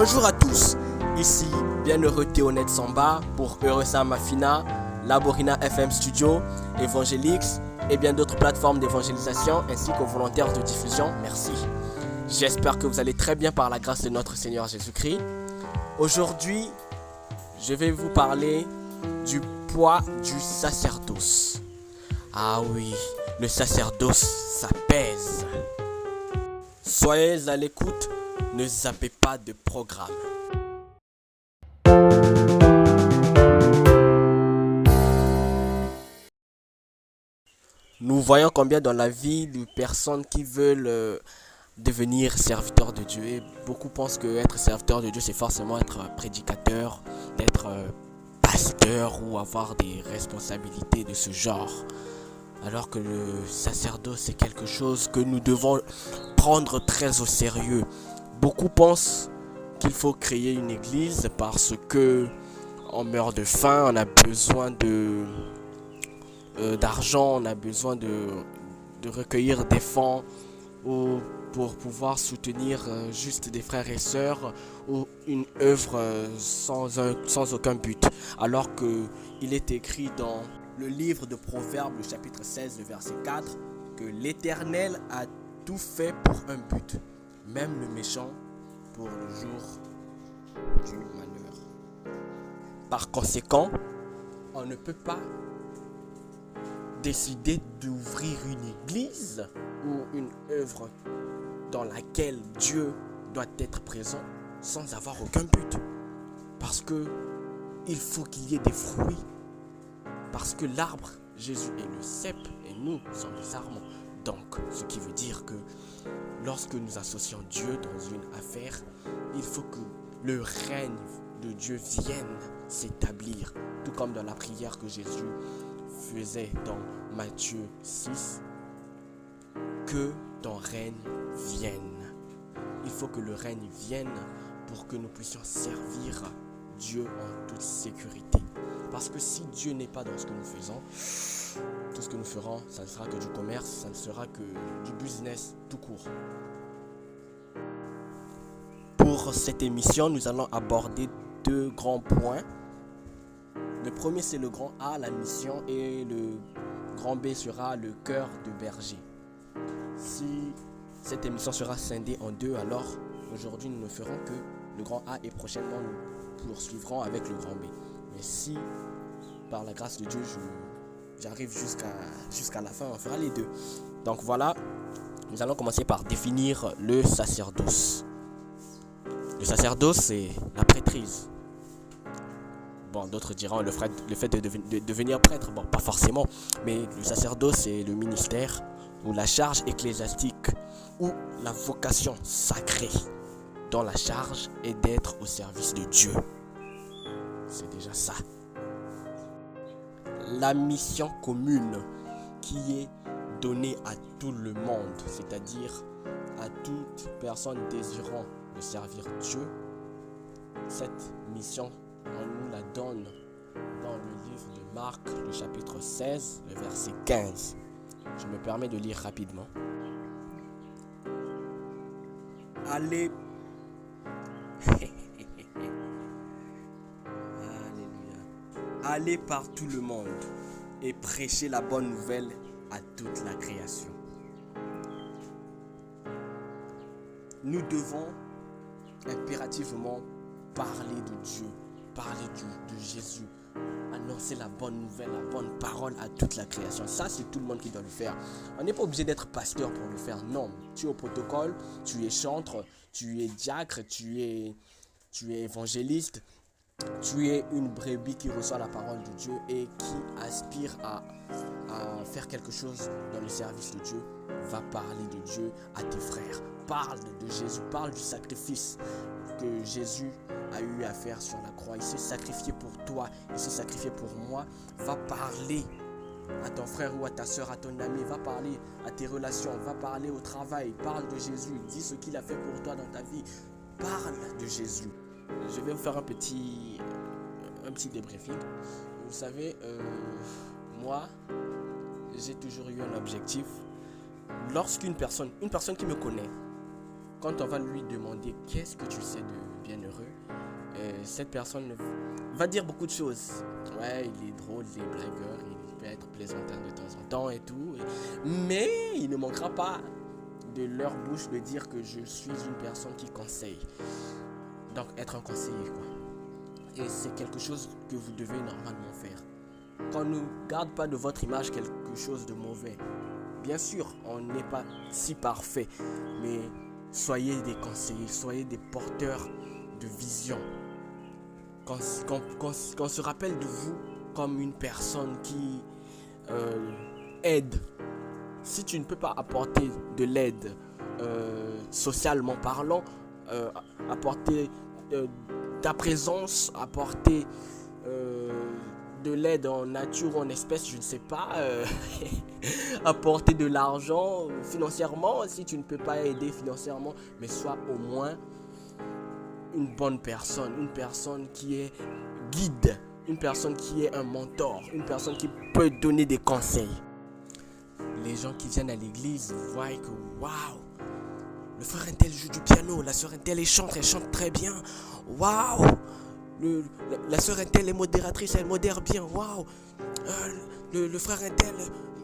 Bonjour à tous, ici Bienheureux Théonette Samba pour Euresa Mafina, Laborina FM Studio, Evangelix et bien d'autres plateformes d'évangélisation ainsi qu'aux volontaires de diffusion. Merci. J'espère que vous allez très bien par la grâce de notre Seigneur Jésus-Christ. Aujourd'hui, je vais vous parler du poids du sacerdoce. Ah oui, le sacerdoce, ça pèse. Soyez à l'écoute, ne zappez pas de programme. Nous voyons combien dans la vie de personnes qui veulent devenir serviteurs de Dieu. Et beaucoup pensent que être serviteur de Dieu, c'est forcément être prédicateur, être pasteur ou avoir des responsabilités de ce genre. Alors que le sacerdoce, c'est quelque chose que nous devons prendre très au sérieux. Beaucoup pensent qu'il faut créer une église parce que on meurt de faim, on a besoin d'argent, on a besoin de recueillir des fonds ou pour pouvoir soutenir juste des frères et sœurs ou une œuvre sans aucun but. Alors qu'il est écrit dans le livre de Proverbes, le chapitre 16, le verset 4, que l'Éternel a tout fait pour un but, même le méchant pour le jour du malheur. Par conséquent, on ne peut pas décider d'ouvrir une église ou une œuvre dans laquelle Dieu doit être présent sans avoir aucun but. Parce que il faut qu'il y ait des fruits. Parce que l'arbre, Jésus est le cep et nous sommes les sarments. Donc, ce qui veut dire que lorsque nous associons Dieu dans une affaire, il faut que le règne de Dieu vienne s'établir. Tout comme dans la prière que Jésus faisait dans Matthieu 6, que ton règne vienne. Il faut que le règne vienne pour que nous puissions servir Dieu en toute sécurité. Parce que si Dieu n'est pas dans ce que nous faisons, tout ce que nous ferons, ça ne sera que du commerce, ça ne sera que du business tout court. Pour cette émission, nous allons aborder deux grands points. Le premier, c'est le grand A, la mission, et le grand B sera le cœur de berger. Si cette émission sera scindée en deux, alors aujourd'hui, nous ne ferons que le grand A et prochainement, nous poursuivrons avec le grand B. Mais si, par la grâce de Dieu, j'arrive jusqu'à la fin, on fera les deux. Donc voilà, nous allons commencer par définir le sacerdoce. Le sacerdoce, c'est la prêtrise. Bon, d'autres diront le fait de devenir prêtre. Bon, pas forcément. Mais le sacerdoce, c'est le ministère ou la charge ecclésiastique ou la vocation sacrée dont la charge est d'être au service de Dieu. C'est déjà ça. La mission commune qui est donnée à tout le monde, c'est-à-dire à toute personne désirant de servir Dieu, cette mission, on nous la donne dans le livre de Marc, le chapitre 16, le verset 15. Je me permets de lire rapidement. Allez. Allez par tout le monde et prêchez la bonne nouvelle à toute la création. Nous devons impérativement parler de Dieu, parler de Jésus, annoncer la bonne nouvelle, la bonne parole à toute la création. Ça, c'est tout le monde qui doit le faire. On n'est pas obligé d'être pasteur pour le faire. Non, tu es au protocole, tu es chantre, tu es diacre, tu es évangéliste. Tu es une brebis qui reçoit la parole de Dieu et qui aspire à faire quelque chose dans le service de Dieu. Va parler de Dieu à tes frères. Parle de Jésus, parle du sacrifice que Jésus a eu à faire sur la croix. Il s'est sacrifié pour toi, il s'est sacrifié pour moi. Va parler à ton frère ou à ta soeur, à ton ami. Va parler à tes relations, va parler au travail. Parle de Jésus, dis ce qu'il a fait pour toi dans ta vie. Parle de Jésus. Je vais vous faire un petit débriefing. Vous savez, moi, j'ai toujours eu un objectif. Lorsqu'une personne qui me connaît, quand on va lui demander qu'est-ce que tu sais de Bienheureux, cette personne va dire beaucoup de choses. Ouais, il est drôle, il est blagueur, il peut être plaisantin de temps en temps et tout. Mais il ne manquera pas de leur bouche de dire que je suis une personne qui conseille. Donc être un conseiller, quoi. Et c'est quelque chose que vous devez normalement faire. Qu'on ne garde pas de votre image quelque chose de mauvais. Bien sûr, on n'est pas si parfait, mais soyez des conseillers, soyez des porteurs de vision. Qu'on se rappelle de vous comme une personne qui aide. Si tu ne peux pas apporter de l'aide socialement parlant, apporter ta présence, apporter de l'aide en nature ou en espèce, je ne sais pas, apporter de l'argent financièrement, si tu ne peux pas aider financièrement, mais sois au moins une bonne personne, une personne qui est guide, une personne qui est un mentor, une personne qui peut donner des conseils. Les gens qui viennent à l'église voient que waouh, le frère Intel joue du piano, la sœur Intel elle chante très bien, waouh. La sœur Intel est modératrice, elle modère bien. Waouh. Le frère Intel,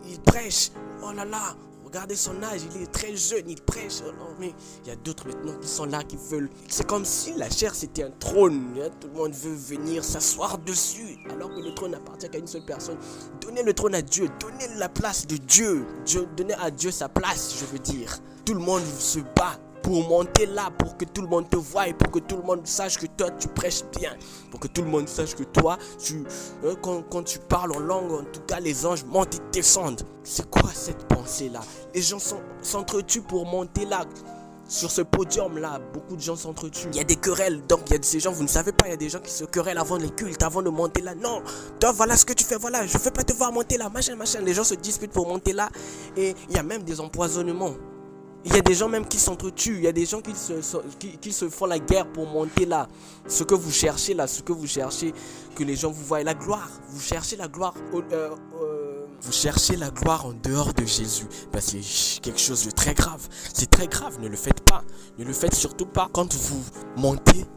il prêche. Oh là là. Regardez son âge, il est très jeune, il prêche. Oh non, mais il y a d'autres maintenant qui sont là, qui veulent. C'est comme si la chair c'était un trône. Hein? Tout le monde veut venir s'asseoir dessus. Alors que le trône n'appartient qu'à une seule personne. Donnez le trône à Dieu. Donnez la place de Dieu. Donnez à Dieu sa place, je veux dire. Tout le monde se bat pour monter là, pour que tout le monde te voie, pour que tout le monde sache que toi tu prêches bien, pour que tout le monde sache que toi, quand tu parles en langue, en tout cas les anges montent et descendent. C'est quoi cette pensée là? Les gens s'entretuent pour monter là. Sur ce podium là, beaucoup de gens s'entretuent. Il y a des querelles, donc il y a ces gens, vous ne savez pas, il y a des gens qui se querellent avant les cultes, avant de monter là. Non, toi voilà ce que tu fais, voilà, je ne veux pas te voir monter là, machin. Les gens se disputent pour monter là. Et il y a même des empoisonnements. Il y a des gens même qui s'entretuent, il y a des gens qui se font la guerre pour monter là. Ce que vous cherchez là, ce que vous cherchez, que les gens vous voient, la gloire. Vous cherchez la gloire, vous cherchez la gloire en dehors de Jésus. Ben, c'est quelque chose de très grave. C'est très grave, ne le faites pas. Ne le faites surtout pas. Quand vous montez,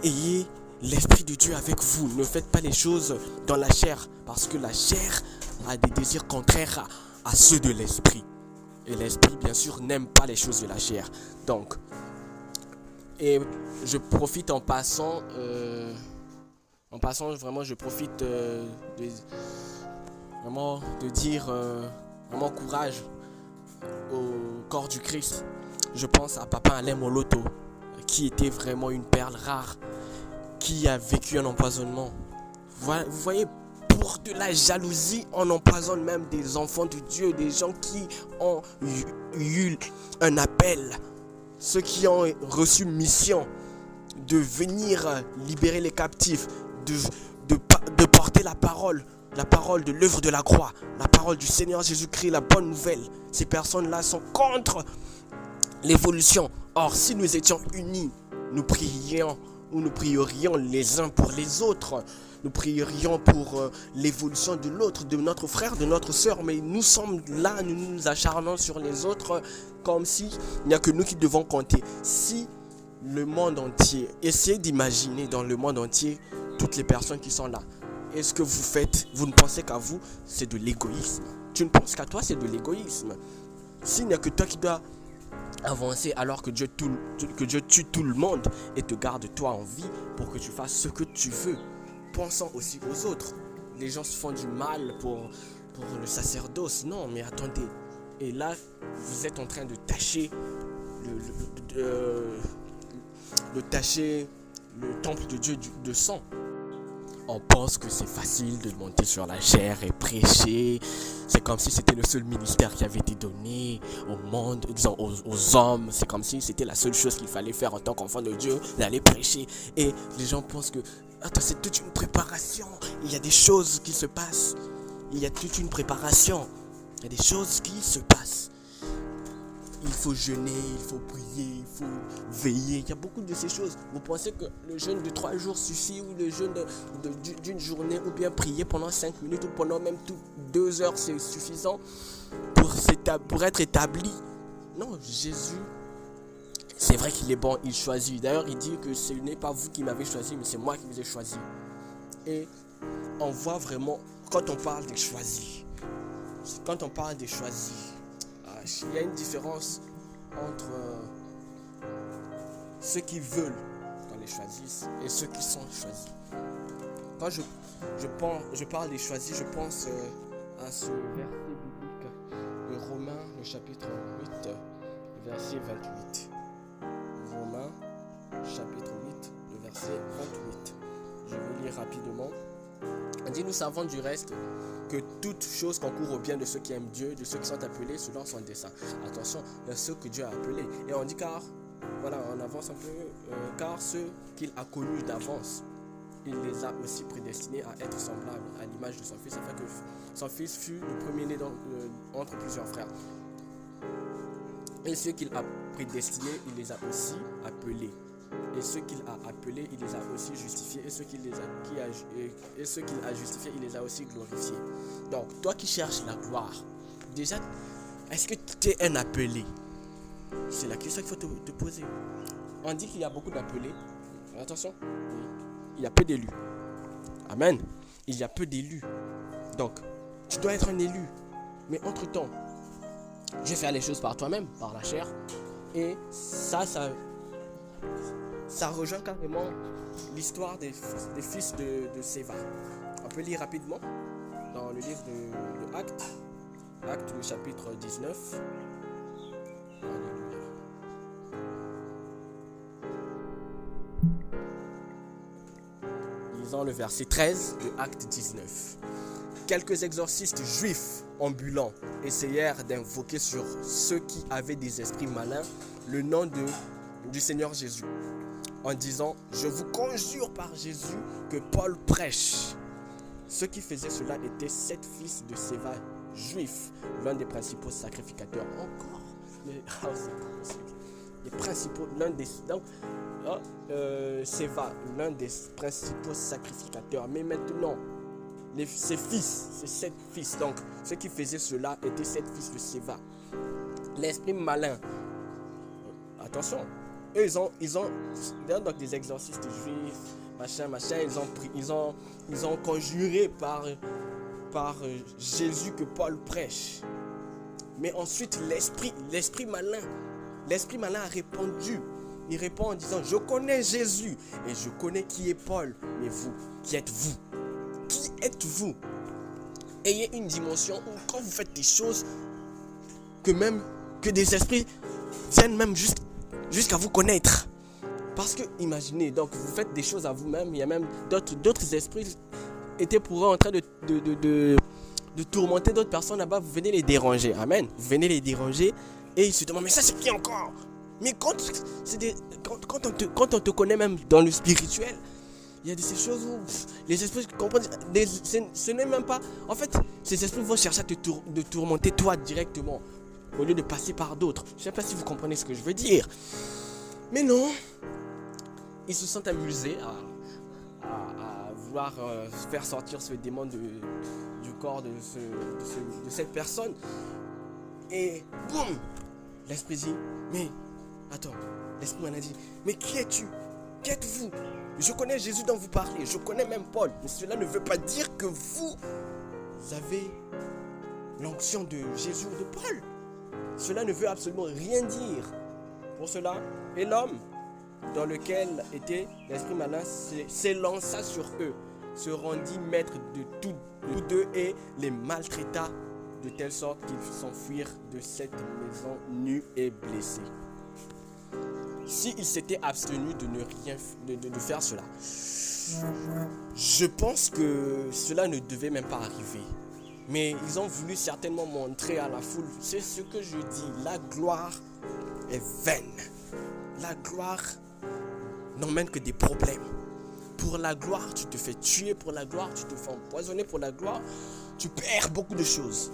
ayez l'Esprit de Dieu avec vous. Ne faites pas les choses dans la chair, parce que la chair a des désirs contraires à ceux de l'Esprit. Et l'esprit, bien sûr, n'aime pas les choses de la chair. Donc, et je profite en passant, vraiment, je profite vraiment de dire vraiment courage au corps du Christ. Je pense à Papa Alain Moloto, qui était vraiment une perle rare, qui a vécu un empoisonnement. Vous voyez, pour de la jalousie, on empoisonne même des enfants de Dieu, des gens qui ont eu un appel, ceux qui ont reçu mission de venir libérer les captifs, de porter la parole de l'œuvre de la croix, la parole du Seigneur Jésus-Christ, la bonne nouvelle. Ces personnes-là sont contre l'évolution. Or, si nous étions unis, nous prierions les uns pour les autres. Nous prierions pour l'évolution de l'autre, de notre frère, de notre soeur. Mais nous sommes là, nous nous acharnons sur les autres comme si il n'y a que nous qui devons compter. Si le monde entier, essayez d'imaginer dans le monde entier toutes les personnes qui sont là. Et ce que vous faites, vous ne pensez qu'à vous, c'est de l'égoïsme. Tu ne penses qu'à toi, c'est de l'égoïsme. S'il n'y a que toi qui dois avancer alors que Dieu tue tout le monde et te garde toi en vie pour que tu fasses ce que tu veux, pensant aussi aux autres. Les gens se font du mal pour le sacerdoce. Non, mais attendez. Et là, vous êtes en train de tacher le temple de Dieu de sang. On pense que c'est facile de monter sur la chair et prêcher. C'est comme si c'était le seul ministère qui avait été donné au monde, disons aux hommes. C'est comme si c'était la seule chose qu'il fallait faire en tant qu'enfant de Dieu, d'aller prêcher. Et les gens pensent que attends, c'est toute une préparation. Il y a des choses qui se passent. Il y a toute une préparation. Il y a des choses qui se passent. Il faut jeûner, il faut prier, il faut veiller. Il y a beaucoup de ces choses. Vous pensez que le jeûne de 3 jours suffit, ou le jeûne d'une journée, ou bien prier pendant 5 minutes, ou pendant même 2 heures, c'est suffisant pour être établi? Non, Jésus C'est vrai qu'il est bon, il choisit. D'ailleurs, il dit que ce n'est pas vous qui m'avez choisi, mais c'est moi qui vous ai choisi. Et on voit vraiment, quand on parle des choisis, il y a une différence entre ceux qui veulent qu'on les choisisse et ceux qui sont choisis. Quand je parle des choisis, je pense à ce verset biblique de Romains, le chapitre 8, verset 28. Romains, chapitre 8, le verset 28. Je vais lire rapidement. On dit, nous savons du reste que toute chose concourt au bien de ceux qui aiment Dieu, de ceux qui sont appelés selon son dessein. Attention, il y a ceux que Dieu a appelés. Et on dit on avance un peu, car ceux qu'il a connus d'avance, il les a aussi prédestinés à être semblables à l'image de son Fils, afin que son Fils fût le premier-né entre plusieurs frères. Et ceux qu'il a prédestinés, il les a aussi appelés. Et ceux qu'il a appelés, il les a aussi justifiés. Et ceux qu'il a justifiés, il les a aussi glorifiés. Donc, toi qui cherches la gloire, déjà, est-ce que tu es un appelé? C'est la question qu'il faut te poser. On dit qu'il y a beaucoup d'appelés. Attention, il y a peu d'élus. Amen. Il y a peu d'élus. Donc, tu dois être un élu. Mais entre-temps, je vais faire les choses par toi-même, par la chair. Et ça rejoint carrément l'histoire des fils de Séva. On peut lire rapidement dans le livre de Actes. Actes, le chapitre 19. Lisons le verset 13 de Actes 19. Quelques exorcistes juifs ambulants essayèrent d'invoquer sur ceux qui avaient des esprits malins le nom du Seigneur Jésus, en disant, je vous conjure par Jésus que Paul prêche. Ceux qui faisaient cela étaient 7 fils de Séva, juifs, l'un des principaux sacrificateurs. Encore, Séva, l'un des principaux sacrificateurs. Mais maintenant, ces 7 fils, donc ceux qui faisaient cela étaient 7 fils de Séva. L'esprit malin, attention, eux ils ont donc des exorcistes juifs, machin, ils ont conjuré par Jésus que Paul prêche. Mais ensuite l'esprit malin a répondu. Il répond en disant, je connais Jésus et je connais qui est Paul. Mais vous, qui êtes-vous? Qui êtes-vous? Ayez une dimension où quand vous faites des choses, que des esprits viennent même jusqu'à vous connaître. Parce que imaginez, donc vous faites des choses à vous-même, il y a même d'autres esprits étaient pour eux en train de tourmenter d'autres personnes là-bas, vous venez les déranger. Amen. Vous venez les déranger et ils se demandent, mais ça c'est qui encore? Mais quand on te connaît même dans le spirituel, il y a ces choses où les esprits comprennent. Ce n'est même pas. En fait, ces esprits vont chercher à te tourmenter toi directement, au lieu de passer par d'autres. Je ne sais pas si vous comprenez ce que je veux dire. Mais non, ils se sont amusés à vouloir faire sortir ce démon du corps de cette personne. Et boum, l'esprit dit, mais attends, l'esprit m'en a dit, mais qui es-tu? Qui êtes-vous? Je connais Jésus dont vous parlez, je connais même Paul, mais cela ne veut pas dire que vous avez l'onction de Jésus ou de Paul. Cela ne veut absolument rien dire. Pour cela, et l'homme dans lequel était l'esprit malin s'élança sur eux, se rendit maître de tous deux et les maltraita de telle sorte qu'ils s'enfuirent de cette maison nus et blessés. S'ils s'étaient abstenus de faire cela, je pense que cela ne devait même pas arriver. Mais ils ont voulu certainement montrer à la foule, c'est ce que je dis, la gloire est vaine. La gloire n'emmène que des problèmes. Pour la gloire, tu te fais tuer. Pour la gloire, tu te fais empoisonner. Pour la gloire, tu perds beaucoup de choses.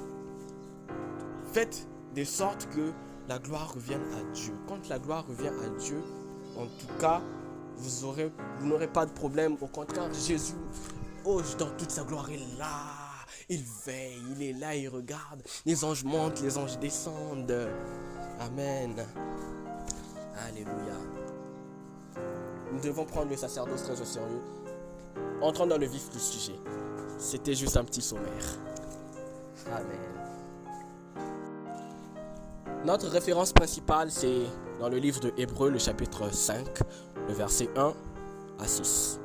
Faites de sorte que la gloire revienne à Dieu. Quand la gloire revient à Dieu, en tout cas, vous n'aurez pas de problème. Au contraire, Jésus, dans toute sa gloire, est là. Il veille, il est là, il regarde. Les anges montent, les anges descendent. Amen. Alléluia. Nous devons prendre le sacerdoce très au sérieux. Entrons dans le vif du sujet. C'était juste un petit sommaire. Amen. Notre référence principale, c'est dans le livre de Hébreux, le chapitre 5, le verset 1 à 6.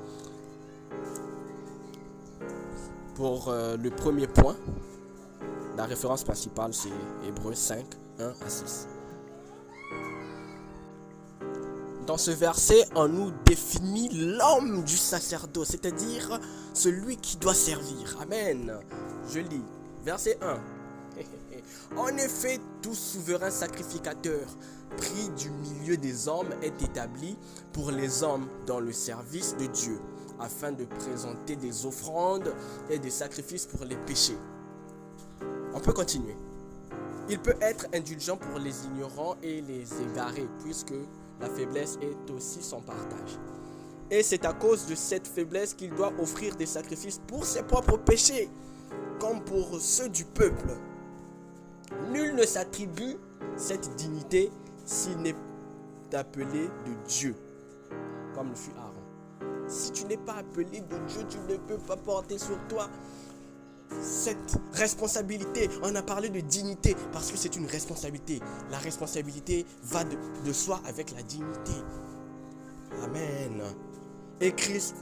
Pour le premier point, la référence principale, c'est Hébreux 5, 1 à 6. Dans ce verset, on nous définit l'homme du sacerdoce, c'est-à-dire celui qui doit servir. Amen. Je lis, verset 1. En effet, tout souverain sacrificateur pris du milieu des hommes est établi pour les hommes dans le service de Dieu, afin de présenter des offrandes et des sacrifices pour les péchés. On peut continuer. Il peut être indulgent pour les ignorants et les égarés, puisque la faiblesse est aussi son partage. Et c'est à cause de cette faiblesse qu'il doit offrir des sacrifices pour ses propres péchés, comme pour ceux du peuple. Nul ne s'attribue cette dignité s'il n'est appelé de Dieu, comme le fut Aaron. Si tu n'es pas appelé de Dieu, tu ne peux pas porter sur toi cette responsabilité. On a parlé de dignité parce que c'est une responsabilité. La responsabilité va de soi avec la dignité. Amen. Et Christ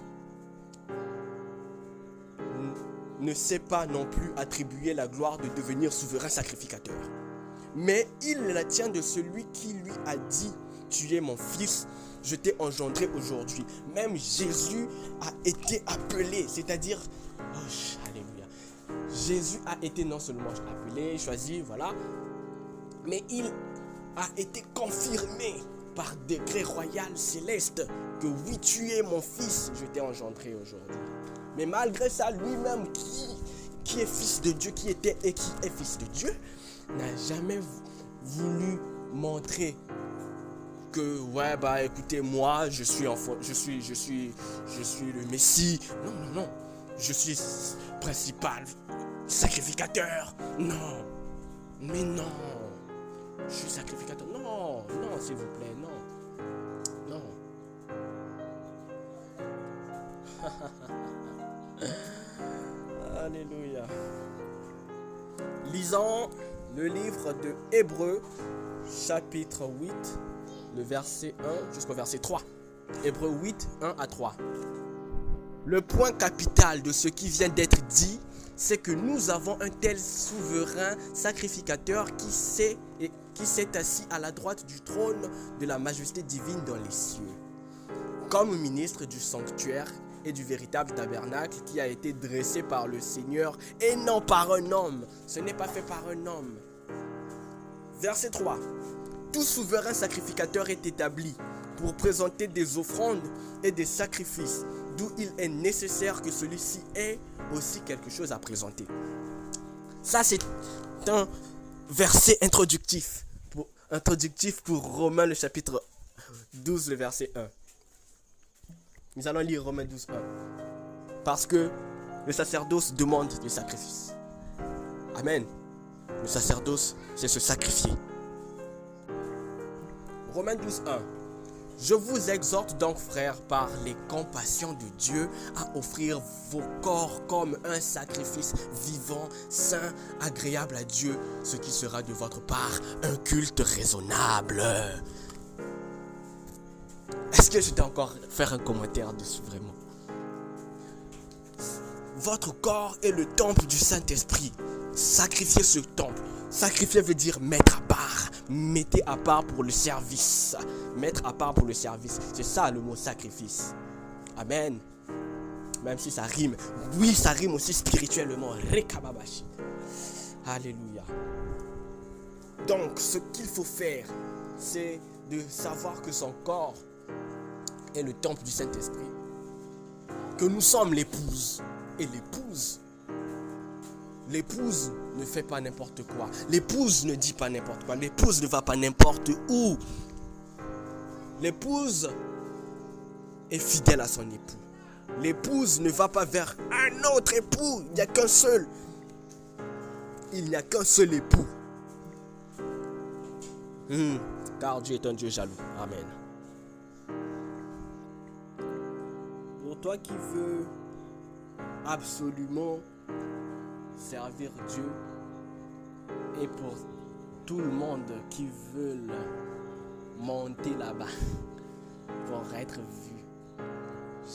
ne sait pas non plus attribuer la gloire de devenir souverain sacrificateur. Mais il la tient de celui qui lui a dit: tu es mon fils, je t'ai engendré aujourd'hui. Même Jésus a été appelé, c'est-à-dire, alléluia. Jésus a été non seulement appelé, choisi, voilà, mais il a été confirmé par décret royal céleste que oui, tu es mon fils, je t'ai engendré aujourd'hui. Mais malgré ça, lui-même qui est fils de Dieu, qui était et qui est fils de Dieu, n'a jamais voulu montrer que écoutez, moi je suis le Messie. Non, je suis principal sacrificateur. Non, mais non, je suis sacrificateur. Non, s'il vous plaît, non. Alléluia. Lisons le livre de Hébreux, chapitre 8, le verset 1 jusqu'au verset 3. Hébreux 8, 1 à 3. Le point capital de ce qui vient d'être dit, c'est que nous avons un tel souverain sacrificateur qui s'est assis à la droite du trône de la majesté divine dans les cieux, comme ministre du sanctuaire et du véritable tabernacle qui a été dressé par le Seigneur et non par un homme. Ce n'est pas fait par un homme. Verset 3. Tout souverain sacrificateur est établi pour présenter des offrandes et des sacrifices, d'où il est nécessaire que celui-ci ait aussi quelque chose à présenter. Ça, c'est un verset introductif pour Romains le chapitre 12, le verset 1. Nous allons lire Romains 12, 1. Parce que le sacerdoce demande des sacrifices. Amen. Le sacerdoce, c'est se sacrifier. Romains 12, 1. Je vous exhorte donc, frères, par les compassions de Dieu, à offrir vos corps comme un sacrifice vivant, saint, agréable à Dieu, ce qui sera de votre part un culte raisonnable. Est-ce que je dois encore faire un commentaire dessus vraiment? Votre corps est le temple du Saint-Esprit. Sacrifiez ce temple. Sacrifier veut dire mettre à part. Mettez à part pour le service. Mettre à part pour le service. C'est ça le mot sacrifice. Amen. Même si ça rime. Oui, ça rime aussi spirituellement. Rekababashi. Alléluia. Donc, ce qu'il faut faire, c'est de savoir que son corps est le temple du Saint-Esprit. Que nous sommes l'épouse. Et l'épouse ne fait pas n'importe quoi. L'épouse ne dit pas n'importe quoi. L'épouse ne va pas n'importe où. L'épouse est fidèle à son époux. L'épouse ne va pas vers un autre époux. Il n'y a qu'un seul. Il n'y a qu'un seul époux. Car Dieu est un Dieu jaloux. Amen. Pour toi qui veux absolument servir Dieu, et pour tout le monde qui veulent monter là-bas pour être vu,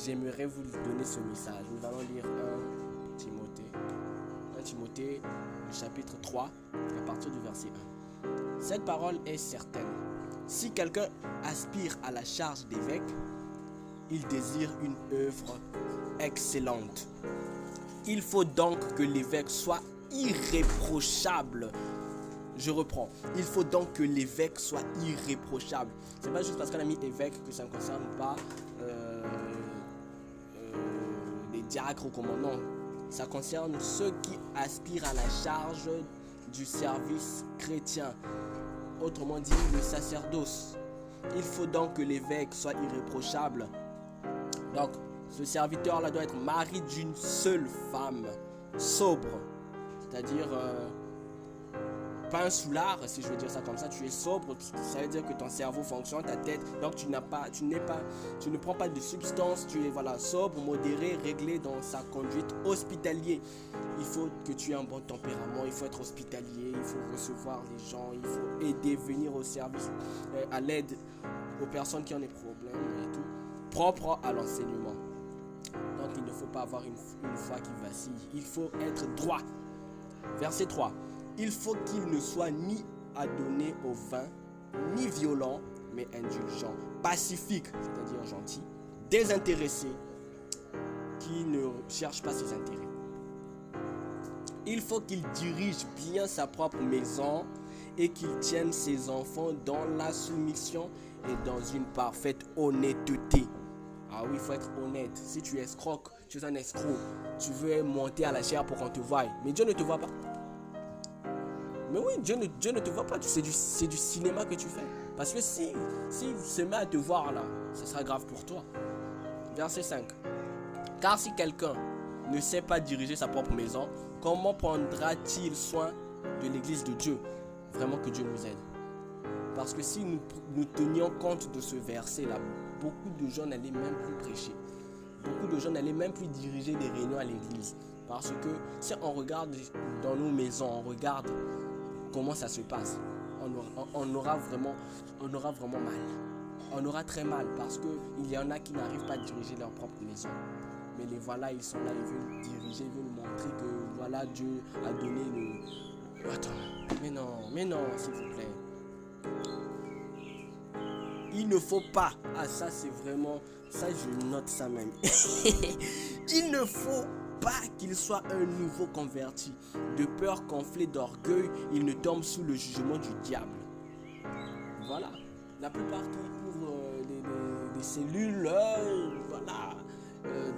j'aimerais vous donner ce message. Nous allons lire 1 Timothée, le chapitre 3, à partir du verset 1. Cette parole est certaine. Si quelqu'un aspire à la charge d'évêque, il désire une œuvre excellente. Il faut donc que l'évêque soit irréprochable. Je reprends. Il faut donc que l'évêque soit irréprochable. C'est pas juste parce qu'on a mis évêque que ça ne concerne pas les diacres ou commandants. Ça concerne ceux qui aspirent à la charge du service chrétien. Autrement dit, le sacerdoce. Il faut donc que l'évêque soit irréprochable. Donc, ce serviteur-là doit être mari d'une seule femme, sobre. C'est-à-dire, pas un soulard, si je veux dire ça comme ça. Tu es sobre, ça veut dire que ton cerveau fonctionne, ta tête. Donc, tu ne prends pas de substances. Tu es sobre, modéré, réglé dans sa conduite, hospitalier. Il faut que tu aies un bon tempérament, il faut être hospitalier, il faut recevoir les gens, il faut aider, venir au service, à l'aide aux personnes qui ont des problèmes et tout, propre à l'enseignement. Donc il ne faut pas avoir une foi qui vacille, il faut être droit. Verset 3. Il faut qu'il ne soit ni adonné au vin, ni violent, mais indulgent, pacifique, c'est-à-dire gentil, désintéressé, qui ne cherche pas ses intérêts. Il faut qu'il dirige bien sa propre maison et qu'il tienne ses enfants dans la soumission et dans une parfaite honnêteté. Ah oui, il faut être honnête. Si tu escroques, tu es un escroc. Tu veux monter à la chair pour qu'on te voie. Mais Dieu ne te voit pas. Mais oui, Dieu ne te voit pas. C'est du cinéma que tu fais. Parce que s'il se met à te voir là, ce sera grave pour toi. Verset 5. Car si quelqu'un ne sait pas diriger sa propre maison, comment prendra-t-il soin de l'église de Dieu? Vraiment que Dieu nous aide. Parce que si nous tenions compte de ce verset-là, beaucoup de gens n'allaient même plus prêcher. Beaucoup de gens n'allaient même plus diriger des réunions à l'église. Parce que si on regarde dans nos maisons, on regarde comment ça se passe, on aura vraiment mal. On aura très mal parce qu'il y en a qui n'arrivent pas à diriger leur propre maison. Mais les voilà, ils sont là, ils veulent diriger, ils veulent montrer que voilà, Dieu a donné le... Attends, mais non, s'il vous plaît. Il ne faut pas, ça c'est vraiment, ça je note ça même. Il ne faut pas qu'il soit un nouveau converti. De peur qu'enflé d'orgueil, il ne tombe sous le jugement du diable. Voilà, la plupart qui ouvrent des cellules, voilà.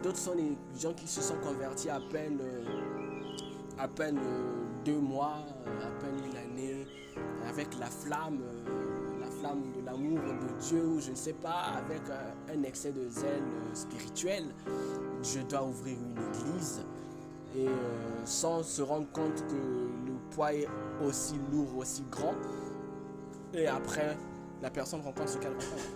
D'autres sont les gens qui se sont convertis à peine 2 mois, à peine une année, avec la flamme de l'amour de Dieu, ou je ne sais pas, avec un excès de zèle spirituel. Je dois ouvrir une église et sans se rendre compte que le poids est aussi lourd, aussi grand. Et après, la personne rencontre ce qu'elle rencontre.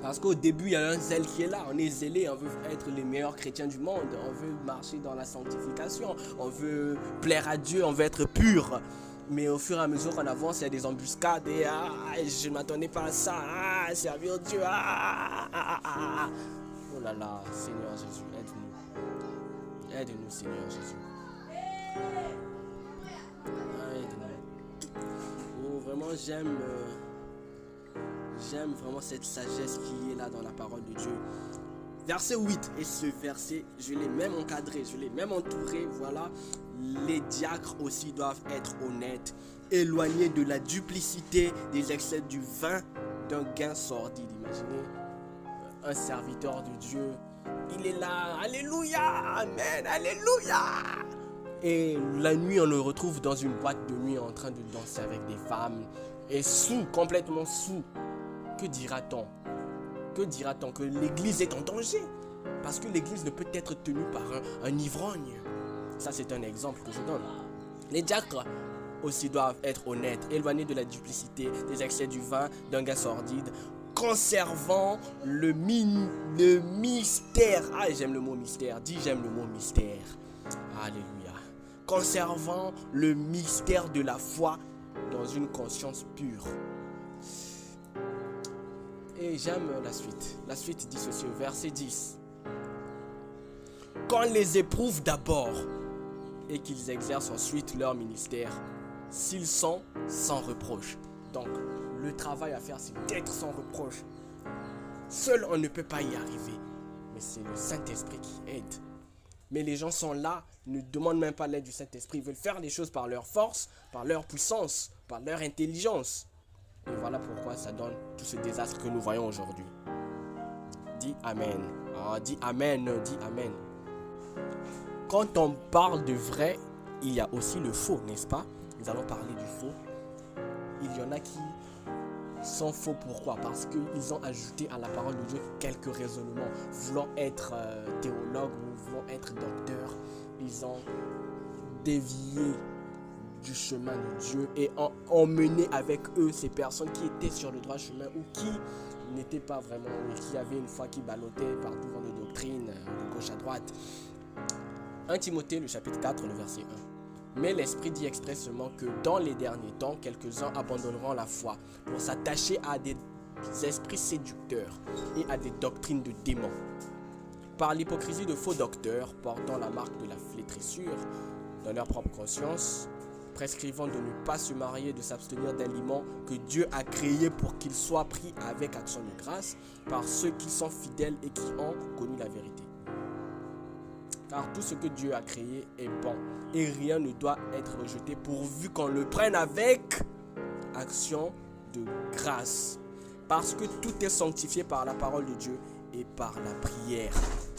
Parce qu'au début, il y a un zèle qui est là. On est zélé, on veut être les meilleurs chrétiens du monde. On veut marcher dans la sanctification. On veut plaire à Dieu, on veut être pur. Mais au fur et à mesure qu'on avance, il y a des embuscades. Et je ne m'attendais pas à ça. Servir Dieu. Oh là là, Seigneur Jésus, aide-nous. Aide-nous, Seigneur Jésus. Aide-nous. Oh, vraiment, j'aime vraiment cette sagesse qui est là dans la parole de Dieu. Verset 8, et ce verset, je l'ai même encadré, je l'ai même entouré, voilà. Les diacres aussi doivent être honnêtes, éloignés de la duplicité, des excès du vin, d'un gain sordide. Imaginez un serviteur de Dieu, il est là, alléluia, amen, alléluia. Et la nuit, on le retrouve dans une boîte de nuit en train de danser avec des femmes, et sous, complètement sous. Que dira-t-on? Que dira-t-on? Que l'église est en danger. Parce que l'église ne peut être tenue par un ivrogne. Ça, c'est un exemple que je donne. Les diacres aussi doivent être honnêtes, éloignés de la duplicité, des excès du vin, d'un gain sordide, conservant le mystère. Ah, j'aime le mot mystère. Dis, j'aime le mot mystère. Alléluia. Conservant le mystère de la foi dans une conscience pure. Et j'aime la suite. La suite dit ceci au verset 10. Qu'on les éprouve d'abord et qu'ils exercent ensuite leur ministère, s'ils sont sans reproche. Donc, le travail à faire, c'est d'être sans reproche. Seul, on ne peut pas y arriver. Mais c'est le Saint-Esprit qui aide. Mais les gens sont là, ne demandent même pas l'aide du Saint-Esprit. Ils veulent faire les choses par leur force, par leur puissance, par leur intelligence. Et voilà pourquoi ça donne tout ce désastre que nous voyons aujourd'hui. Dis Amen. Ah, dis Amen, dis Amen. Quand on parle de vrai, il y a aussi le faux, n'est-ce pas? Nous allons parler du faux. Il y en a qui sont faux. Pourquoi? Parce qu'ils ont ajouté à la parole de Dieu quelques raisonnements. Voulant être théologue ou voulant être docteur, ils ont dévié du chemin de Dieu et ont emmené avec eux ces personnes qui étaient sur le droit chemin ou qui n'étaient pas vraiment, ou qui avaient une foi qui ballottait par tout vent de doctrine, de gauche à droite. 1 Timothée, le chapitre 4, le verset 1. Mais l'Esprit dit expressément que dans les derniers temps, quelques-uns abandonneront la foi pour s'attacher à des esprits séducteurs et à des doctrines de démons. Par l'hypocrisie de faux docteurs portant la marque de la flétrissure dans leur propre conscience, prescrivant de ne pas se marier, de s'abstenir d'aliments que Dieu a créés pour qu'ils soient pris avec action de grâce par ceux qui sont fidèles et qui ont connu la vérité. Car tout ce que Dieu a créé est bon et rien ne doit être rejeté pourvu qu'on le prenne avec action de grâce. Parce que tout est sanctifié par la parole de Dieu et par la prière.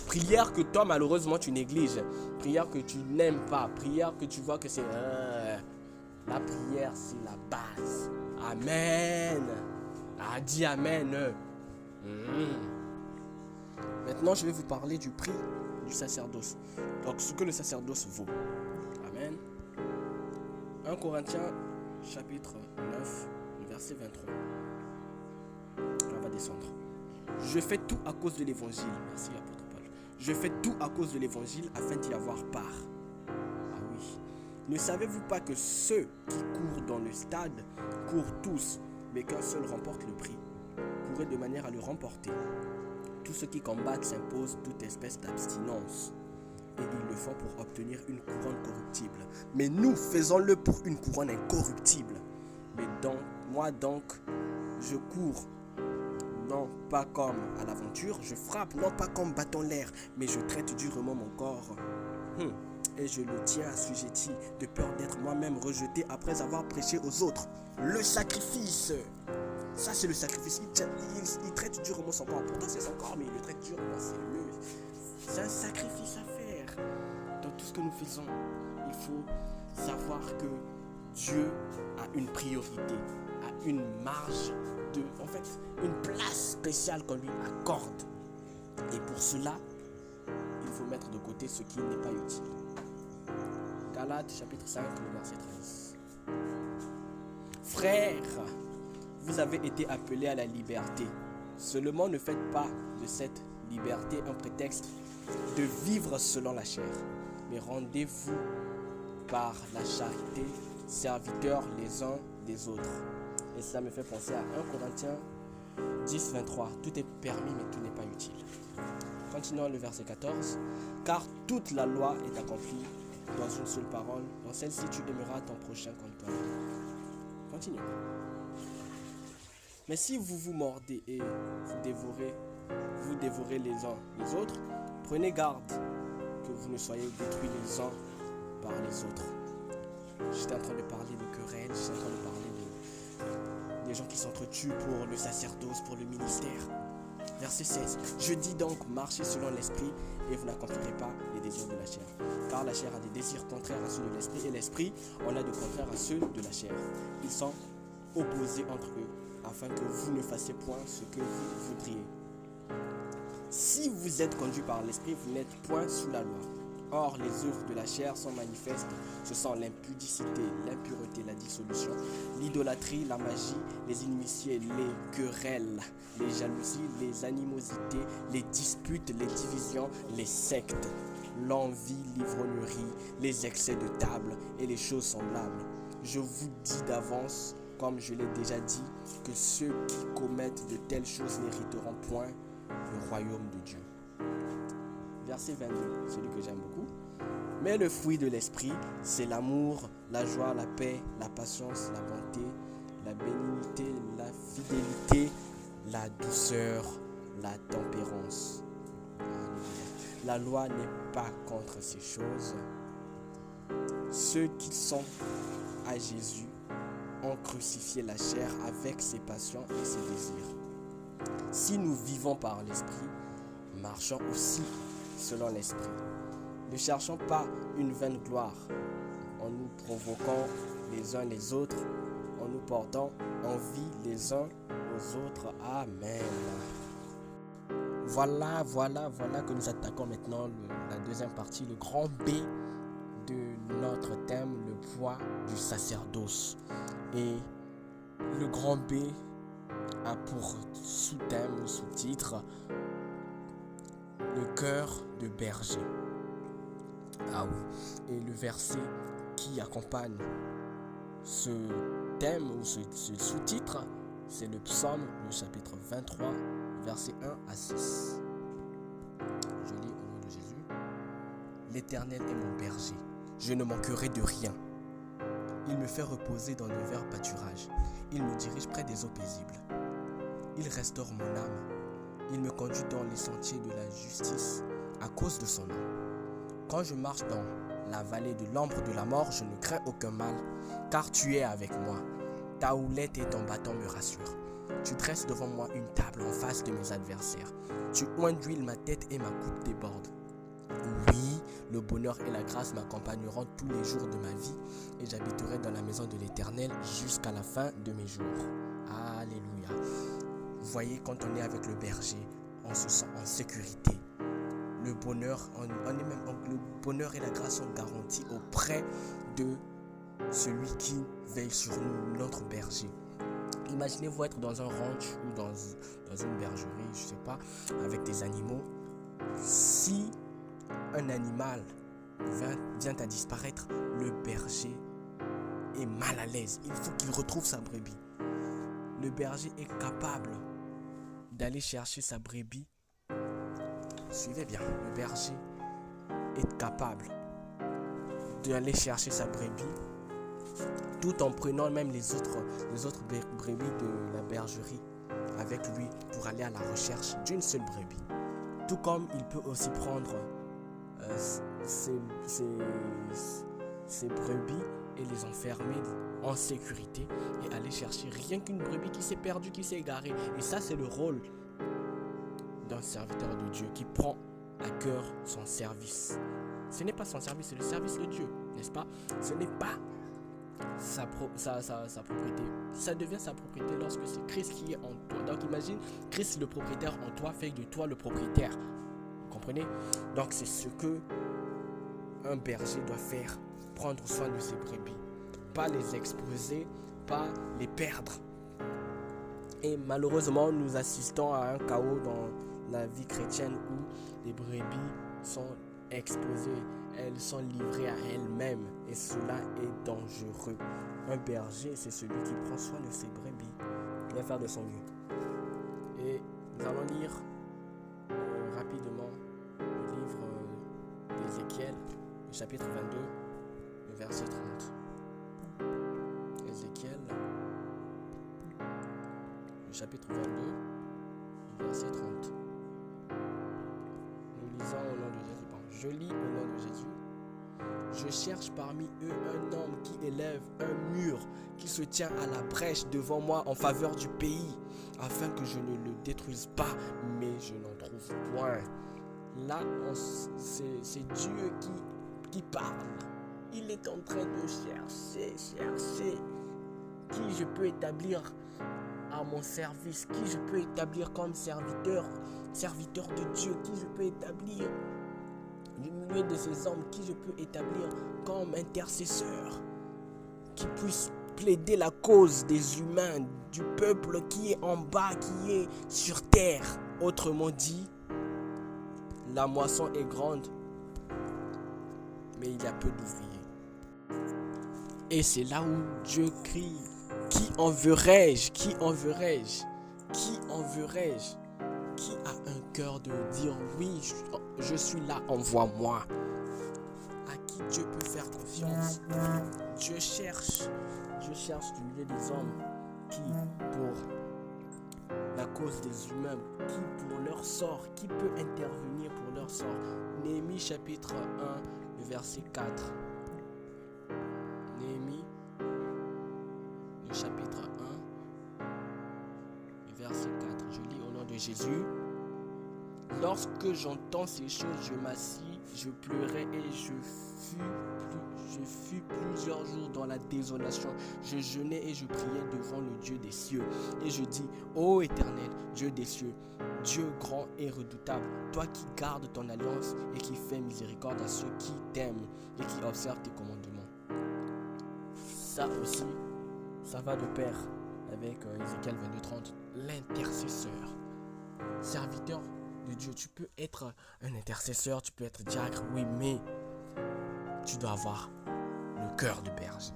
Prière que toi malheureusement tu négliges. Prière que tu n'aimes pas. Prière que tu vois que c'est... La prière c'est la base. Amen. Ah, dis Amen. Maintenant je vais vous parler du prix du sacerdoce. Donc ce que le sacerdoce vaut. Amen. 1 Corinthiens chapitre 9, le verset 23. On va descendre. Je fais tout à cause de l'évangile. Merci apôtre Paul. Je fais tout à cause de l'évangile afin d'y avoir part. Ah oui. Ne savez-vous pas que ceux qui courent dans le stade courent tous, mais qu'un seul remporte le prix? Courez de manière à le remporter. Tous ceux qui combattent s'imposent toute espèce d'abstinence. Et ils le font pour obtenir une couronne corruptible. Mais nous faisons-le pour une couronne incorruptible. Mais moi donc, je cours, non pas comme à l'aventure, je frappe, non pas comme battant l'air, mais je traite durement mon corps. Et je le tiens assujetti, de peur d'être moi-même rejeté après avoir prêché aux autres. Le sacrifice. Ça c'est le sacrifice. Il traite durement son corps. Pourtant c'est son corps, mais il le traite durement. C'est un sacrifice à faire. Dans tout ce que nous faisons, il faut savoir que Dieu a une priorité, a une marge une place spéciale qu'on lui accorde. Et pour cela, il faut mettre de côté ce qui n'est pas utile. Galates chapitre 5, le verset 13. Frères, vous avez été appelés à la liberté. Seulement ne faites pas de cette liberté un prétexte de vivre selon la chair, mais rendez-vous par la charité serviteurs les uns des autres. Et ça me fait penser à 1 Corinthiens 10, 23. Tout est permis, mais tout n'est pas utile. Continuons le verset 14. Car toute la loi est accomplie dans une seule parole. Dans celle-ci, tu aimeras ton prochain comme toi-même. Continuons. Mais si vous vous mordez et vous dévorez les uns les autres, prenez garde que vous ne soyez détruits les uns par les autres. J'étais en train de parler de querelles, j'étais en train de parler des gens qui s'entretuent pour le sacerdoce, pour le ministère. Verset 16. Je dis donc, marchez selon l'esprit et vous n'accomplirez pas les désirs de la chair. Car la chair a des désirs contraires à ceux de l'esprit et l'esprit en a de contraires à ceux de la chair. Ils sont opposés entre eux afin que vous ne fassiez point ce que vous voudriez. Si vous êtes conduit par l'esprit, vous n'êtes point sous la loi. Or, les œuvres de la chair sont manifestes. Ce sont l'impudicité, l'impureté, la dissolution, l'idolâtrie, la magie, les inimitiés, les querelles, les jalousies, les animosités, les disputes, les divisions, les sectes, l'envie, l'ivrognerie, les excès de table et les choses semblables. Je vous dis d'avance, comme je l'ai déjà dit, que ceux qui commettent de telles choses n'hériteront point le royaume de Dieu. Verset 22, celui que j'aime beaucoup. Mais le fruit de l'esprit, c'est l'amour, la joie, la paix, la patience, la bonté, la bénignité, la fidélité, la douceur, la tempérance. La loi n'est pas contre ces choses. Ceux qui sont à Jésus ont crucifié la chair avec ses passions et ses désirs. Si nous vivons par l'esprit, marchons aussi selon l'esprit. Ne cherchons pas une vaine gloire en nous provoquant les uns les autres, en nous portant envie les uns aux autres. Amen. Voilà que nous attaquons maintenant la deuxième partie, le grand B de notre thème, le poids du sacerdoce. Et le grand B a pour sous-thème ou sous-titre le cœur de berger. Ah oui, et le verset qui accompagne ce thème ou ce sous-titre, c'est le psaume, le chapitre 23, versets 1 à 6. Je lis au nom de Jésus. L'Éternel est mon berger, je ne manquerai de rien. Il me fait reposer dans de verts pâturages, il me dirige près des eaux paisibles. Il restaure mon âme, il me conduit dans les sentiers de la justice à cause de son nom. Quand je marche dans la vallée de l'ombre de la mort, je ne crains aucun mal, car tu es avec moi. Ta houlette et ton bâton me rassurent. Tu dresses devant moi une table en face de mes adversaires. Tu oins d'huile ma tête et ma coupe déborde. Oui, le bonheur et la grâce m'accompagneront tous les jours de ma vie et j'habiterai dans la maison de l'Éternel jusqu'à la fin de mes jours. Alléluia. Vous voyez, quand on est avec le berger, on se sent en sécurité. Le bonheur, le bonheur et la grâce sont garantis auprès de celui qui veille sur nous, notre berger. Imaginez-vous être dans un ranch ou dans une bergerie, je sais pas, avec des animaux. Si un animal vient à disparaître, le berger est mal à l'aise. Il faut qu'il retrouve sa brebis. Le berger est capable d'aller chercher sa brebis. Suivez bien, le berger est capable d'aller chercher sa brebis tout en prenant même les autres brebis de la bergerie avec lui pour aller à la recherche d'une seule brebis. Tout comme il peut aussi prendre ces brebis et les enfermer en sécurité et aller chercher rien qu'une brebis qui s'est perdue, qui s'est égarée. Et ça, c'est le rôle d'un serviteur de Dieu qui prend à cœur son service. Ce n'est pas son service, c'est le service de Dieu, n'est-ce pas? Ce n'est pas sa propriété. Ça devient sa propriété lorsque c'est Christ qui est en toi. Donc imagine, Christ le propriétaire en toi fait de toi le propriétaire. Vous comprenez? Donc c'est ce que un berger doit faire, prendre soin de ses brebis, pas les exposer, pas les perdre. Et malheureusement, nous assistons à un chaos dans la vie chrétienne où les brebis sont exposées, elles sont livrées à elles-mêmes et cela est dangereux. Un berger, c'est celui qui prend soin de ses brebis, qui va faire de son mieux. Et nous allons lire rapidement le livre d'Ézéchiel, le chapitre 22, le verset 30. Ézéchiel, le chapitre 22, le verset 30. Nous lisons au nom de Jésus. Je lis au nom de Jésus. Je cherche parmi eux un homme qui élève un mur, qui se tient à la brèche devant moi en faveur du pays, afin que je ne le détruise pas, mais je n'en trouve point. Là, c'est Dieu qui parle. Il est en train de chercher qui je peux établir à mon service, qui je peux établir comme serviteur de Dieu, qui je peux établir du milieu de ces hommes, qui je peux établir comme intercesseur, qui puisse plaider la cause des humains, du peuple qui est en bas, qui est sur terre. Autrement dit, la moisson est grande, mais il y a peu d'ouvriers. Et c'est là où Dieu crie, qui enverrai-je? Qui enverrai-je? Qui enverrai-je? Qui a un cœur de dire oui, je suis là, envoie-moi? À qui Dieu peut faire confiance? Dieu cherche du milieu des hommes qui, pour la cause des humains, qui pour leur sort, qui peut intervenir pour leur sort. Néhémie chapitre 1, le verset 4. Néhémie, le chapitre 1, le verset 4. Je lis au nom de Jésus. Lorsque j'entends ces choses, je m'assis, je pleurais et je fus plusieurs jours dans la désolation. Je jeûnais et je priais devant le Dieu des cieux. Et je dis, ô Éternel, Dieu des cieux, Dieu grand et redoutable, toi qui gardes ton alliance et qui fais miséricorde à ceux qui t'aiment et qui observent tes commandements. Ça aussi, ça va de pair avec Ézéchiel 22:30, l'intercesseur, serviteur de Dieu. Tu peux être un intercesseur, tu peux être diacre, oui, mais tu dois avoir le cœur de berger.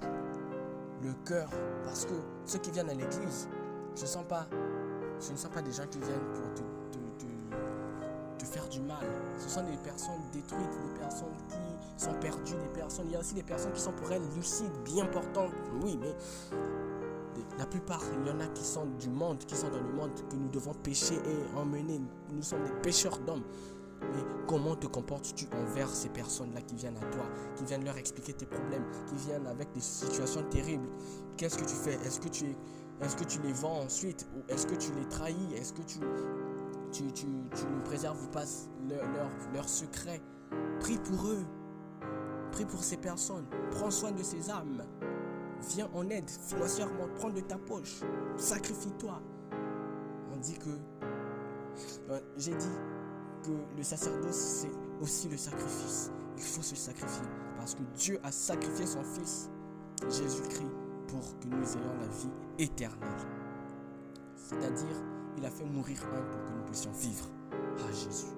Le cœur, parce que ceux qui viennent à l'église, ce ne sont pas des gens qui viennent pour te faire du mal. Ce sont des personnes détruites, des personnes qui sont perdues, il y a aussi des personnes qui sont pour elles lucides, bien portantes, oui, mais la plupart, il y en a qui sont du monde, qui sont dans le monde, que nous devons pécher et emmener. Nous sommes des pécheurs d'hommes. Mais comment te comportes-tu envers ces personnes-là qui viennent à toi, qui viennent leur expliquer tes problèmes, qui viennent avec des situations terribles? Qu'est-ce que tu fais? Est-ce que tu les vends ensuite? Ou est-ce que tu les trahis? Est-ce que tu ne préserves pas leurs secrets? Prie pour eux. Prie pour ces personnes. Prends soin de ces âmes. Viens en aide financièrement. Prends de ta poche. Sacrifie-toi. On dit que... j'ai dit que le sacerdoce, c'est aussi le sacrifice. Il faut se sacrifier parce que Dieu a sacrifié son Fils, Jésus-Christ, pour que nous ayons la vie éternelle. C'est-à-dire, il a fait mourir un pour que nous puissions vivre. Ah, Jésus.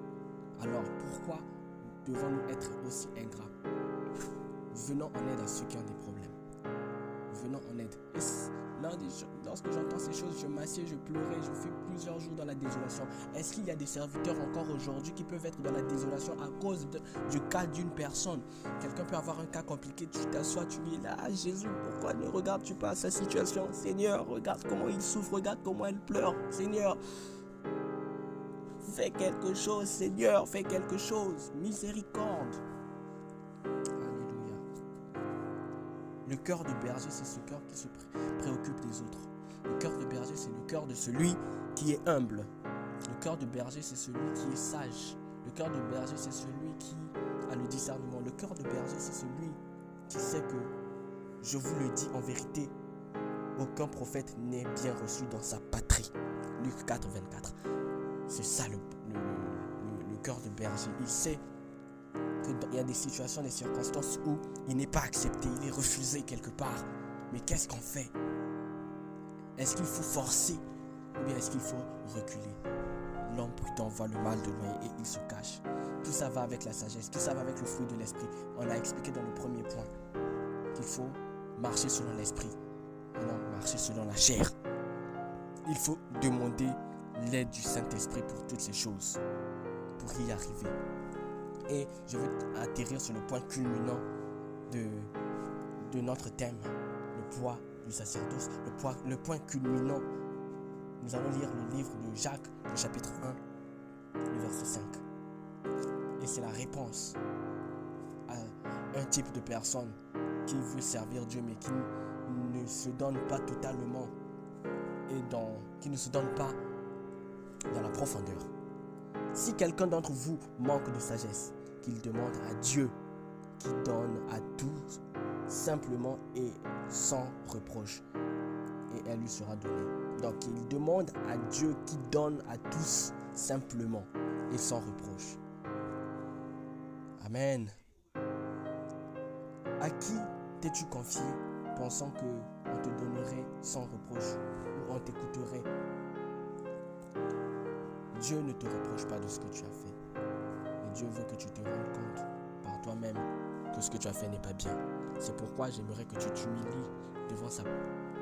Alors, pourquoi devons-nous être aussi ingrats? Venons en aide à ceux qui ont des problèmes. Venons en aide. Et lorsque j'entends ces choses, je m'assieds, je pleurais, je fais plusieurs jours dans la désolation. Est-ce qu'il y a des serviteurs encore aujourd'hui qui peuvent être dans la désolation à cause du cas d'une personne? Quelqu'un peut avoir un cas compliqué, tu t'assois, tu dis là, Jésus, pourquoi ne regardes-tu pas sa situation? Seigneur, regarde comment il souffre, regarde comment elle pleure. Seigneur, fais quelque chose, Seigneur, fais quelque chose. Miséricorde. Le cœur de berger, c'est ce cœur qui se préoccupe des autres. Le cœur de berger, c'est le cœur de celui qui est humble. Le cœur de berger, c'est celui qui est sage. Le cœur de berger, c'est celui qui a le discernement. Le cœur de berger, c'est celui qui sait que, je vous le dis en vérité, aucun prophète n'est bien reçu dans sa patrie. Luc 4, 24. C'est ça le cœur de berger. Il sait qu'il y a des situations, des circonstances où il n'est pas accepté, il est refusé quelque part. Mais qu'est-ce qu'on fait? Est-ce qu'il faut forcer ou bien est-ce qu'il faut reculer? L'homme prudent voit le mal de loin et il se cache. Tout ça va avec la sagesse, tout ça va avec le fruit de l'esprit. On a expliqué dans le premier point qu'il faut marcher selon l'esprit et non marcher selon la chair. Il faut demander l'aide du Saint-Esprit pour toutes ces choses, pour y arriver. Et je veux atterrir sur le point culminant de notre thème, le poids du sacerdoce, le point culminant. Nous allons lire le livre de Jacques, le chapitre 1, le verset 5. Et c'est la réponse à un type de personne qui veut servir Dieu, mais qui ne se donne pas totalement et qui ne se donne pas dans la profondeur. Si quelqu'un d'entre vous manque de sagesse, qu'il demande à Dieu, qui donne à tous simplement et sans reproche, et elle lui sera donnée. Donc il demande à Dieu qui donne à tous simplement et sans reproche. Amen. À qui t'es-tu confié pensant qu'on te donnerait sans reproche ou on t'écouterait? Dieu ne te reproche pas de ce que tu as fait. Mais Dieu veut que tu te rendes compte par toi-même que ce que tu as fait n'est pas bien. C'est pourquoi j'aimerais que tu t'humilies devant sa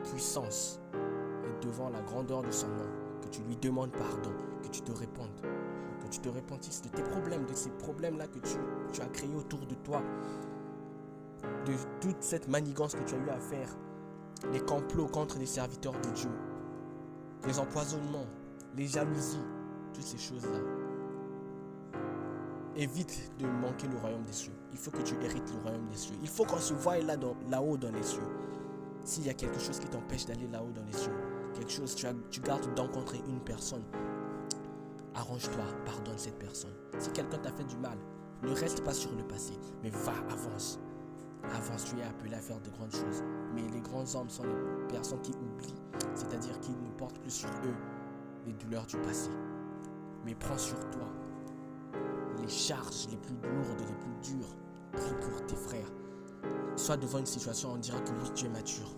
puissance et devant la grandeur de son nom, que tu lui demandes pardon, que tu te répandes, que tu te repentisses de tes problèmes, de ces problèmes-là que tu as créés autour de toi, de toute cette manigance que tu as eu à faire, les complots contre les serviteurs de Dieu, les empoisonnements, les jalousies, toutes ces choses-là. Évite de manquer le royaume des cieux. Il faut que tu hérites le royaume des cieux. Il faut qu'on se voie là-haut dans les cieux. S'il y a quelque chose qui t'empêche d'aller là-haut dans les cieux, quelque chose, tu gardes d'encontrer une personne, arrange-toi, pardonne cette personne. Si quelqu'un t'a fait du mal, ne reste pas sur le passé, mais va, avance. Avance, tu es appelé à faire de grandes choses. Mais les grands hommes sont les personnes qui oublient, c'est-à-dire qui ne portent plus sur eux les douleurs du passé. Mais prends sur toi les charges les plus lourdes, les plus dures. Prie pour tes frères. Sois devant une situation, on dira que oui, tu es mature.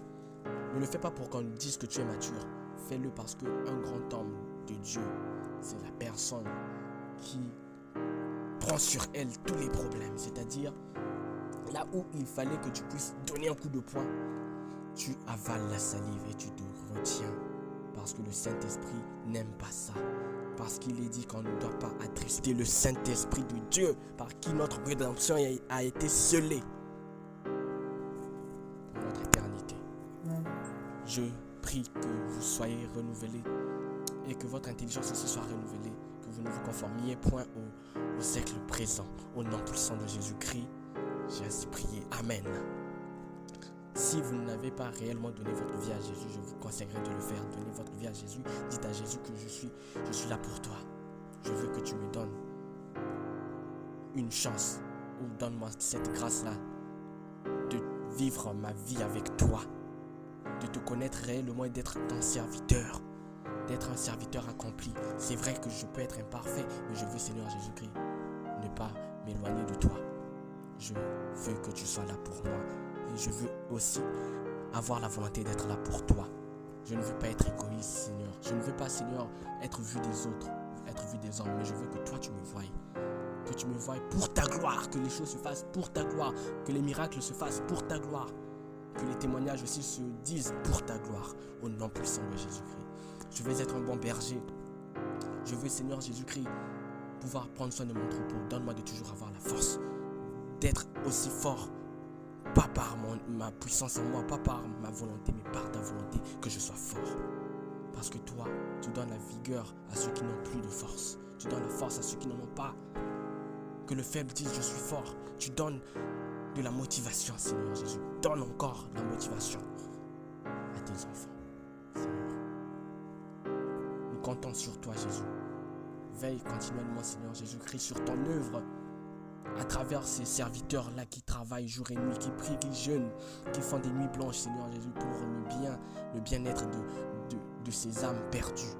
Ne le fais pas pour qu'on dise que tu es mature. Fais-le parce qu'un grand homme de Dieu, c'est la personne qui prend sur elle tous les problèmes. C'est-à-dire, là où il fallait que tu puisses donner un coup de poing, tu avales la salive et tu te retiens. Parce que le Saint-Esprit n'aime pas ça. Parce qu'il est dit qu'on ne doit pas attrister le Saint-Esprit de Dieu, par qui notre rédemption a été scellée pour notre éternité. Je prie que vous soyez renouvelés et que votre intelligence aussi soit renouvelée, que vous ne vous conformiez point au siècle présent. Au nom puissant de Jésus-Christ, j'ai ainsi prié. Amen. Si vous n'avez pas réellement donné votre vie à Jésus, je vous conseillerais de le faire. Donnez votre vie à Jésus. Dites à Jésus que je suis là pour toi. Je veux que tu me donnes une chance, ou donne-moi cette grâce-là de vivre ma vie avec toi, de te connaître réellement et d'être ton serviteur, d'être un serviteur accompli. C'est vrai que je peux être imparfait, mais je veux, Seigneur Jésus-Christ, ne pas m'éloigner de toi. Je veux que tu sois là pour moi. Et je veux aussi avoir la volonté d'être là pour toi. Je ne veux pas être égoïste, Seigneur. Je ne veux pas, Seigneur, être vu des autres, être vu des hommes. Mais je veux que toi, tu me voies. Que tu me voies pour ta gloire. Que les choses se fassent pour ta gloire. Que les miracles se fassent pour ta gloire. Que les témoignages aussi se disent pour ta gloire. Au nom puissant de Jésus-Christ. Je veux être un bon berger. Je veux, Seigneur Jésus-Christ, pouvoir prendre soin de mon troupeau. Donne-moi de toujours avoir la force d'être aussi fort. Pas par ma puissance en moi, pas par ma volonté, mais par ta volonté, que je sois fort. Parce que toi, tu donnes la vigueur à ceux qui n'ont plus de force. Tu donnes la force à ceux qui n'en ont pas. Que le faible dise je suis fort. Tu donnes de la motivation, Seigneur Jésus. Donne encore la motivation à tes enfants, Seigneur. Nous comptons sur toi, Jésus. Veille continuellement, Seigneur Jésus-Christ, sur ton œuvre. À travers ces serviteurs-là qui travaillent jour et nuit, qui prient, qui jeûnent, qui font des nuits blanches, Seigneur Jésus, pour le bien-être de ces âmes perdues,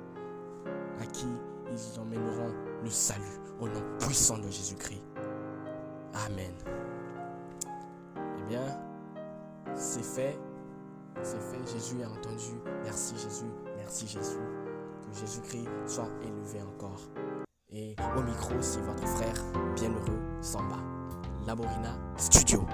à qui ils emmèneront le salut, au nom puissant de Jésus-Christ. Amen. Eh bien, c'est fait. C'est fait. Jésus a entendu. Merci Jésus. Merci Jésus. Que Jésus-Christ soit élevé encore. Et au micro, c'est votre frère bienheureux Samba. Laborina Studio.